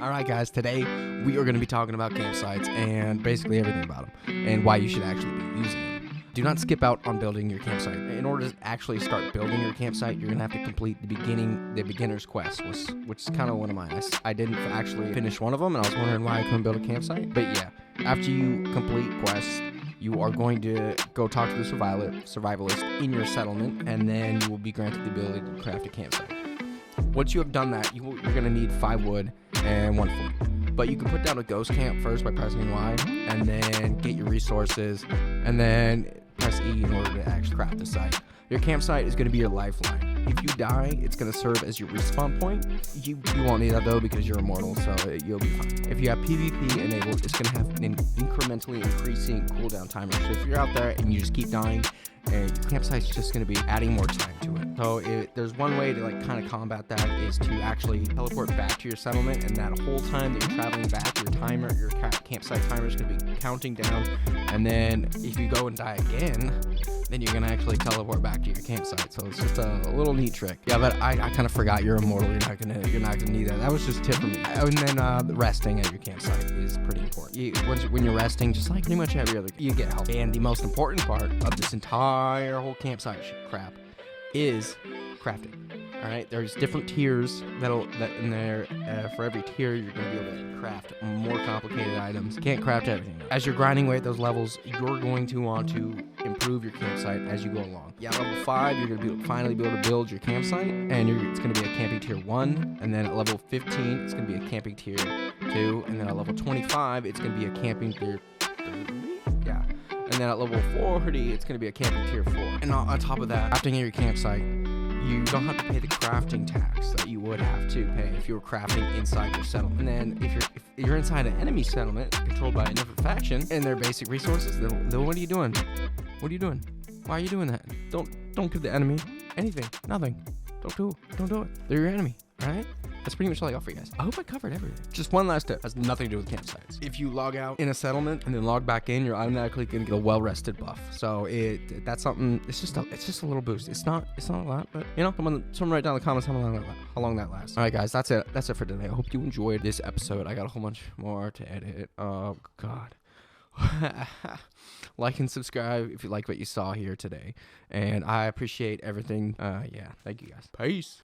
Alright guys, today we are going to be talking about campsites and basically everything about them and why you should actually be using them. Do not skip out on building your campsite. In order to actually start building your campsite, you're going to have to complete the beginner's quest, which is kind of one of mine. I didn't actually finish one of them, and I was wondering why I couldn't build a campsite. But yeah, after you complete quests, you are going to go talk to the survivalist in your settlement, and then you will be granted the ability to craft a campsite. Once you have done that, you're going to need 5 wood and 1 flint. But you can put down a ghost camp first by pressing Y, and then get your resources, and then press E in order to actually craft the site. Your campsite is going to be your lifeline. If you die, it's going to serve as your respawn point. You won't need that though because you're immortal, so you'll be fine. If you have PvP enabled, it's going to have an incrementally increasing cooldown timer. So if you're out there and you just keep dying, and your campsite's just going to be adding more time to it. So there's one way to kind of combat that is to actually teleport back to your settlement, and that whole time that you're traveling back, your campsite timer is going to be counting down, and then if you go and die again, then you're going to actually teleport back to your campsite. So it's just a little neat trick. Yeah, but I kind of forgot you're immortal. You're not gonna need that. That was just a tip for me. And then resting at your campsite is pretty important. When you're resting, just like pretty much every other, you get health. And the most important part of this entire whole campsite crap is crafting. All right, there's different tiers that in there. For every tier, you're gonna be able to craft more complicated items. You can't craft everything. As you're grinding away at those levels, you're going to want to improve your campsite as you go along. Yeah, level 5, you're gonna finally be able to build your campsite, and it's gonna be a camping tier 1. And then at level 15, it's gonna be a camping tier 2. And then at level 25, it's gonna be a camping tier 3. Yeah. And then at level 40, it's gonna be a camping tier 4. And on top of that, crafting at your campsite, you don't have to pay the crafting tax that you would have to pay if you were crafting inside your settlement. And then if you're inside an enemy settlement controlled by a different faction and their basic resources, then what are you doing? What are you doing? Why are you doing that? Don't give the enemy anything. Nothing. Don't do it. They're your enemy, alright? That's pretty much all I got for you guys. I hope I covered everything. Just one last tip. Has nothing to do with campsites. If you log out in a settlement and then log back in, you're automatically gonna get a well-rested buff. So that's something. It's just a little boost. It's not a lot, but you know, someone write down in the comments how long that lasts. All right, guys, that's it. That's it for today. I hope you enjoyed this episode. I got a whole bunch more to edit. Oh God. Like and subscribe if you like what you saw here today, and I appreciate everything. Yeah, thank you guys. Peace.